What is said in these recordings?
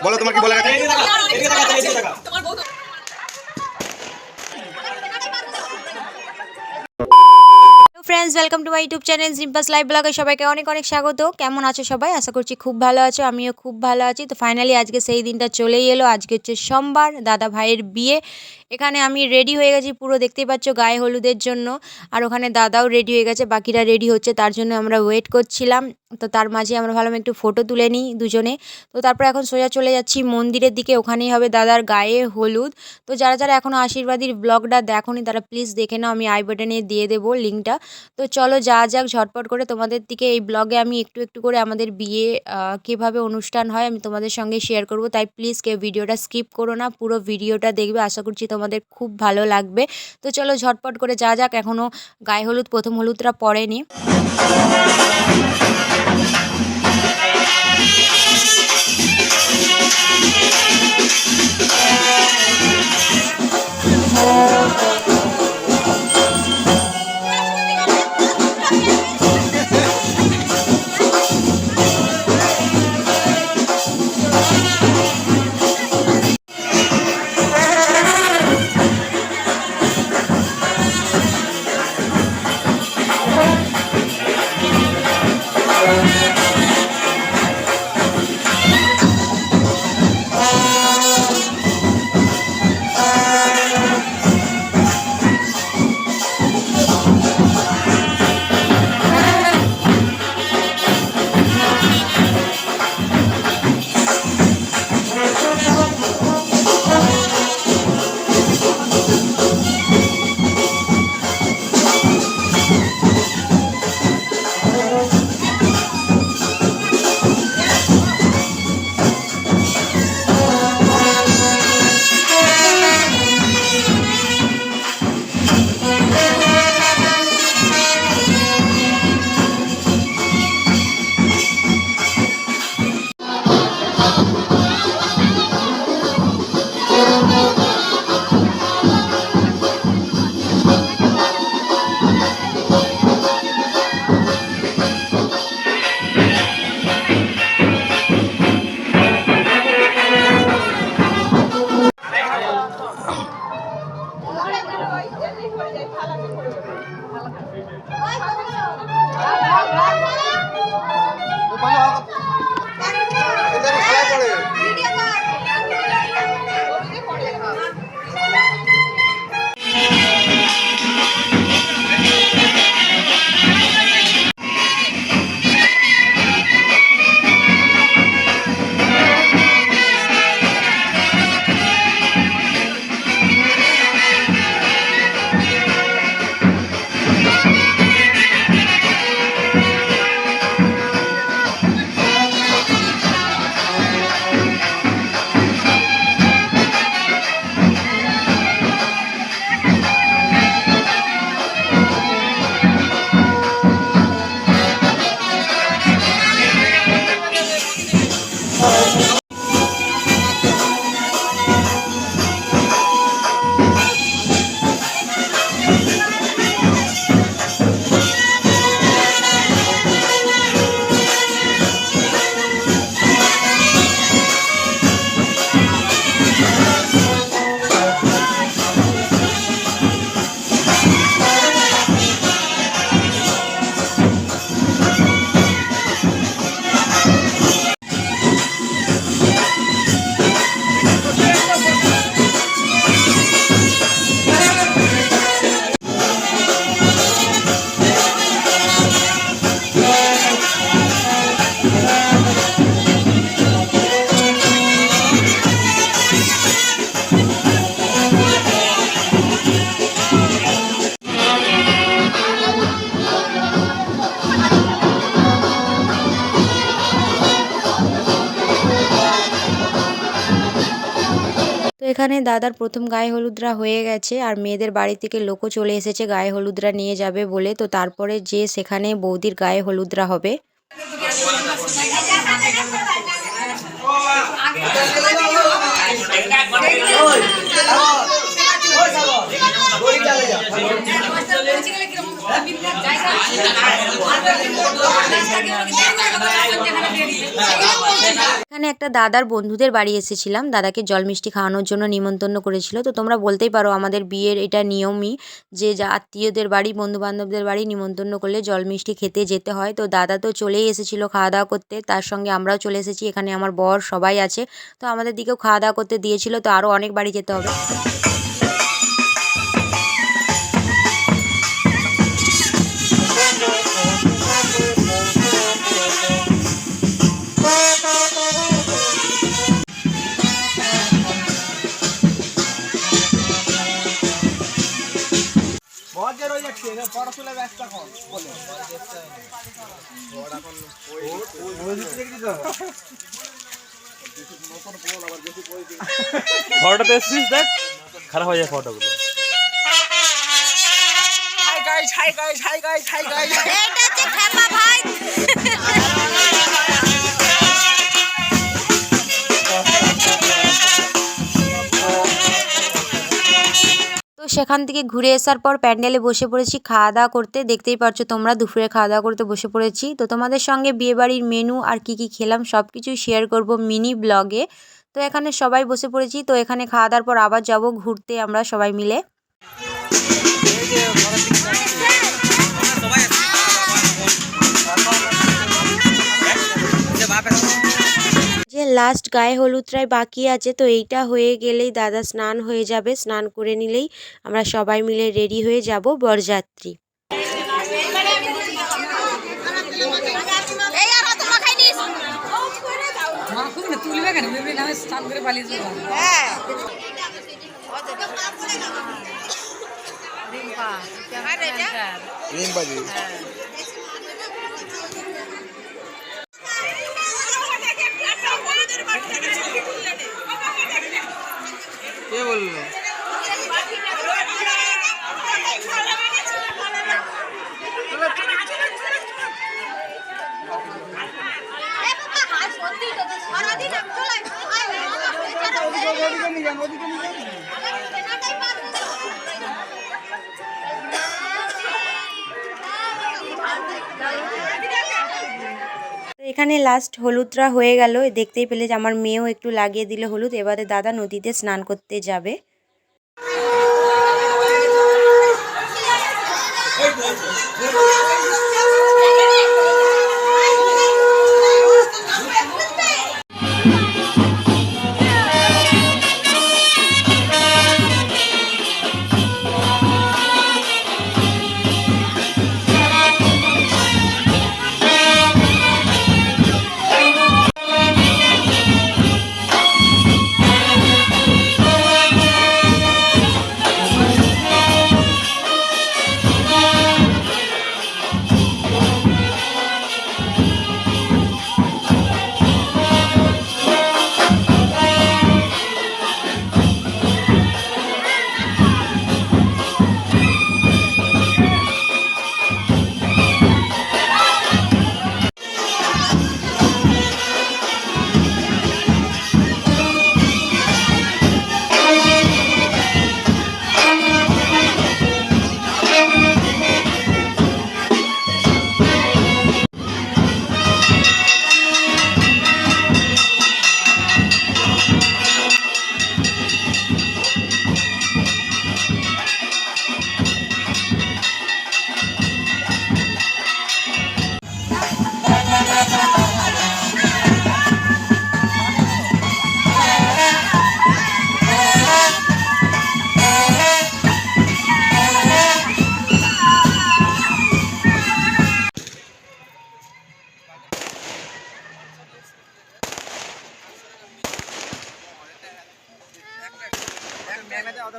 বলো তোমার কি বলা গেছে? Friends welcome to my YouTube channel Rimpa's live ब्लगे सबाइके अनेक अनेक स्वागत। केमन आछो सबाई? आशा करछि खूब भालो आछो, आमिओ खूब भालो आछि। तो फाइनली आज के सेई दिनटा चलेई एलो। आजके होच्छे सोमवार, दादा भाइयेर बिये। एखाने आमी रेडी हये गेछि पुरो, देखतेई पाচ্ছো गाये हलुदेर जोन्नो। और ओखाने दादाओ रेडी हये गेছে, बाकिरा रेडी होच्छे, तार जोन्नो आमरा वेट करछिलाम। तो तार माझे आमरा भाबलाम एकटु फोटो तुले निই दुजोने। तो तारपर এখন সোজা চলে যাচ্ছি মন্দিরের দিকে, ওখানেই হবে দাদার গায়ে হলুদ। তো যারা যারা এখনো আশীর্বাদীর ব্লগটা দেখোনি তারা প্লিজ দেখে নাও, আমি আই বাটনে দিয়ে দেবো লিঙ্কটা। তো চলো যাওয়া যাক ঝটপট করে। তোমাদের দিকে এই ব্লগে আমি একটু একটু করে আমাদের বিয়ে কীভাবে অনুষ্ঠান হয় আমি তোমাদের সঙ্গে শেয়ার করব, তাই প্লিজ কেউ ভিডিওটা স্কিপ করো না, পুরো ভিডিওটা দেখবে। আশা করছি তোমাদের খুব ভালো লাগবে। তো চলো ঝটপট করে যাওয়া যাক। এখনও গায়ে হলুদ প্রথম হলুদটা পড়েনি। তো এখানে দাদার প্রথম গায়ে হলুদরা হয়ে গেছে, আর মেয়েদের বাড়ি থেকে লোকও চলে এসেছে গায়ে হলুদরা নিয়ে যাবে বলে। তো তারপরে যে সেখানে বৌদির গায়ে হলুদরা হবে। এখানে একটা দাদার বন্ধুদের বাড়ি এসেছিলাম, দাদাকে জল মিষ্টি খাওয়ানোর জন্য নিমন্ত্রণ করেছিল। তো তোমরা বলতেই পারো আমাদের বিয়ের এটা নিয়মই যে যা আত্মীয়দের বাড়ি বন্ধু বান্ধবদের বাড়ি নিমন্ত্রণ করলে জল মিষ্টি খেতে যেতে হয়। তো দাদা তো চলেই এসেছিলো খাওয়া দাওয়া করতে, তার সঙ্গে আমরাও চলে এসেছি। এখানে আমার বর সবাই আছে, তো আমাদের দিকেও খাওয়া দাওয়া করতে দিয়েছিল। তো আরও অনেক বাড়ি যেতে হবে। পড়াশোনায় ব্যস্ত এখন ফটোতে এসেছিস দেখ, খারাপ হয়ে যায় ফটোগুলো। Hi guys hi guys hi guys hi guys, এটা হচ্ছে ফেপা ভাই। তো সেখান থেকে ঘুরে আসার পর প্যান্ডেলে বসে পড়েছি খাওয়া দাওয়া করতে। দেখতেই পাচ্ছ তোমরা দুপুরে খাওয়া দাওয়া করতে বসে পড়েছি। তো তোমাদের সঙ্গে বিয়েবাড়ির মেনু আর কি কি খেলাম সব কিছুই শেয়ার করব মিনি ব্লগে। তো এখানে সবাই বসে পড়েছি। তো এখানে খাওয়া দাওয়ার পর আবার যাব ঘুরতে আমরা সবাই মিলে। যে লাস্ট গায়ে হলুদটাই বাকি আছে, তো এইটা হয়ে গেলেই দাদা স্নান হয়ে যাবে। স্নান করে নিলেই আমরা সবাই মিলে রেডি হয়ে যাব বরযাত্রী। কে বললো? এখানে লাস্ট হলুদটা হয়ে গেল। দেখতেই পেলে যে আমার মেয়েও একটু লাগিয়ে দিল হলুদ। এবারে দাদা নদীতে স্নান করতে যাবে।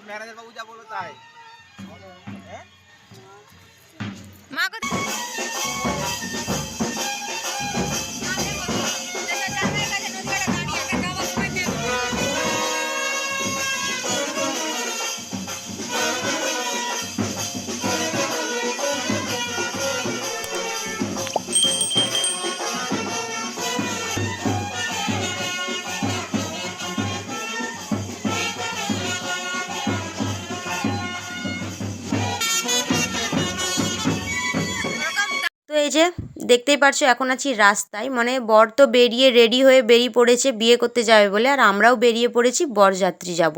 ম্যানেজার বাবু যা বলো তাই। যে দেখতেই পারছো এখন আছি রাস্তায়, মানে বর তো রেডি হয়ে পড়েছে বিয়ে করতে যাবে বলে, আর আমরাও বেরিয়ে পড়েছি বরযাত্রী যাব।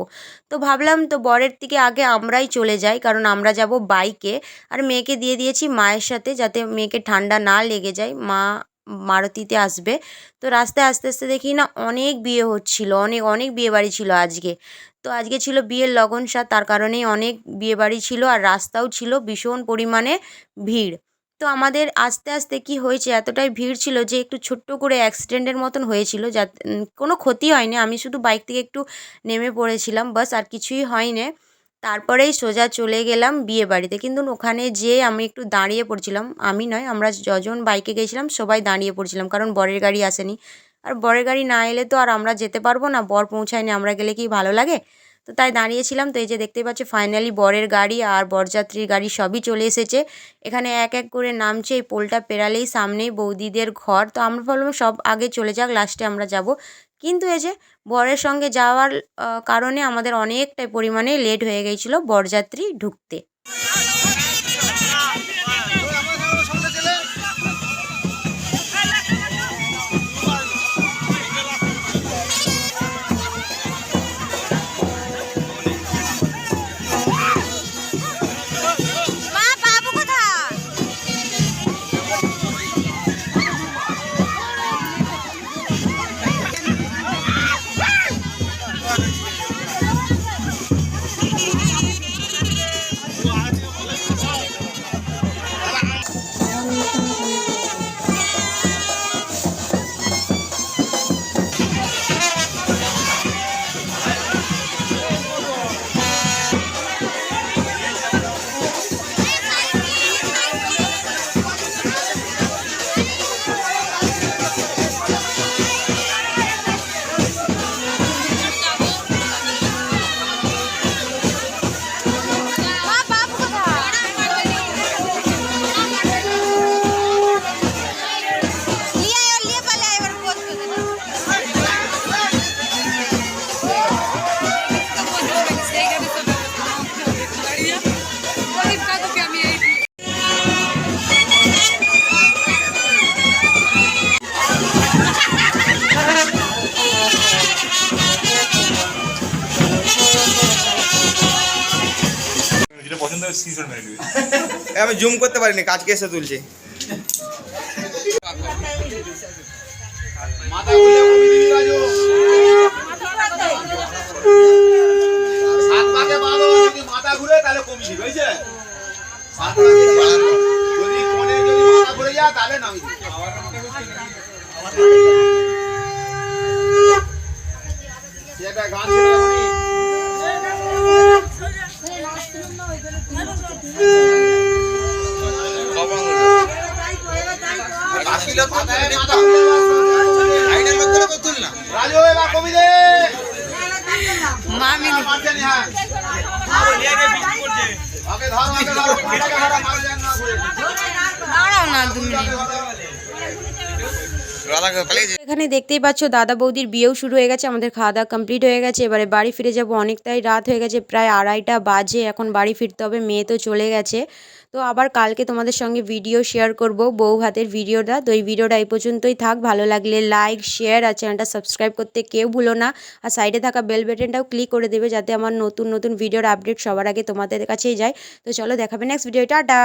তো ভাবলাম তো বরের থেকে আগে আমরাই চলে যাই, কারণ আমরা যাব বাইকে। আর মেয়েকে দিয়ে দিয়েছি মায়ের সাথে, যাতে মেয়েকে ঠান্ডা না লেগে যায়। মা মারুতিতে আসবে। তো রাস্তায় আস্তে আস্তে দেখি না অনেক বিয়ে হচ্ছিল, অনেক অনেক বিয়ে বাড়ি ছিল আজকে। তো আজকে ছিল বিয়ের লগনসার, তার কারণেই অনেক বিয়ে বাড়ি ছিল, আর রাস্তাও ছিল ভীষণ পরিমাণে ভিড়। তো আমাদের আস্তে আস্তে কি হয়েছে, এতটাই ভিড় ছিল যে একটু ছোট্ট করে অ্যাক্সিডেন্টের মতন হয়েছিল, যা কোনো ক্ষতি হয়নি, আমি শুধু বাইক থেকে একটু নেমে পড়েছিলাম, বাস, আর কিছুই হয়নি। তারপরেই সোজা চলে গেলাম বিয়ে বাড়িতে। কিন্তু ওখানে যেয়ে আমি একটু দাঁড়িয়ে পড়ছিলাম, আমি নয়, আমরা যজন বাইকে গেছিলাম সবাই দাঁড়িয়ে পড়ছিলাম, কারণ বরের গাড়ি আসেনি। আর বরের গাড়ি না এলে তো আর আমরা যেতে পারবো না, বর পৌঁছায়নি, আমরা গেলে কি ভালো লাগে? তো তাই দাঁড়িয়েছিলাম। তো এই যে দেখতেই পাচ্ছ ফাইনালি বরের গাড়ি আর বরযাত্রীর গাড়ি সবই চলে এসেছে। এখানে এক এক করে নামছে, এই পোলটা পেরালেই সামনেই বৌদিদের ঘর। তো আমরা ভাবলাম সব আগে চলে যাক, লাস্টে আমরা যাব। কিন্তু এই যে বরের সঙ্গে যাওয়ার কারণে আমাদের অনেকটাই পরিমাণে লেট হয়ে গিয়েছিলো বরযাত্রী ঢুকতে। যেটা পছন্দ হয় স্ক্রিনশট মেরে নেবে। আমি জুম করতে পারিনি, কাজকে এসে তুলছি। মাথা ঘুরে তাহলে কমিয়ে দিবে, বুঝছে? যদি কোণে যদি মাথা ঘুরে যায় তাহলে নামিয়ে দিবে। একটা গান ছিল রাজু, এবার কমিয়ে দে। মামি মারছেন, হ্যাঁ ওকে ধরো, ওকে ধরো, মাথাটা ধরো, মারা যান না ঘুরে। দাঁড়াও না তুমি। এখানে দেখতেই পাচ্ছ দাদা বৌদির বিয়েও শুরু হয়ে গেছে, আমাদের খাওয়া দাওয়া কমপ্লিট হয়ে গেছে। এবারে বাড়ি ফিরে যাব, অনেকটাই রাত হয়ে গেছে, প্রায় 2:30 বাজে এখন বাড়ি ফিরতে হবে। মেয়ে তো চলে গেছে। তো আবার কালকে তোমাদের সঙ্গে ভিডিও শেয়ার করব, বউ ভাতের ভিডিওটা। তো এই ভিডিওটা এই পর্যন্তই থাক। ভালো লাগলে লাইক, শেয়ার আর চ্যানেলটা সাবস্ক্রাইব করতে কেউ ভুলো না। আর সাইডে থাকা বেল বাটনটাও ক্লিক করে দেবে, যাতে আমার নতুন নতুন ভিডিওর আপডেট সবার আগে তোমাদের কাছেই যায়। তো চলো, দেখাবে নেক্সট ভিডিও। টাটা।